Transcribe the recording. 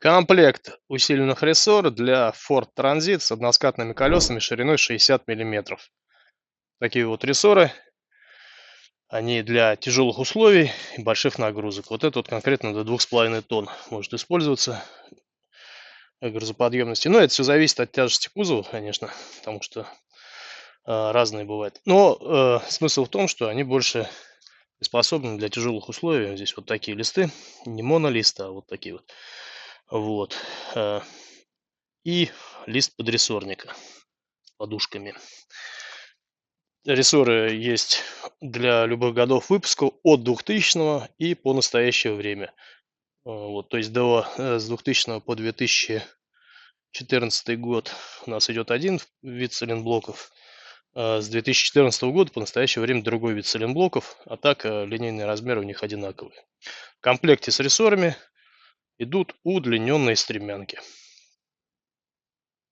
Комплект усиленных рессор для Ford Transit с односкатными колесами шириной 60 миллиметров. Такие вот рессоры, они для тяжелых условий и больших нагрузок. Вот это вот конкретно до 2,5 тонн может использоваться грузоподъемности. Но это все зависит от тяжести кузова, конечно, потому что разные бывают. Но смысл в том, что они больше приспособлены для тяжелых условий. Здесь вот такие листы, не монолисты, а вот такие вот. Вот. э, И лист подрессорника с подушками. Рессоры есть для любых годов выпуска от 2000 и по настоящее время. Вот, то есть с 2000 по 2014 год у нас идет один вид сайлентблоков, с 2014 года по настоящее время другой вид сайлентблоков, а так линейные размеры у них одинаковые. В комплекте с рессорами идут удлиненные стремянки.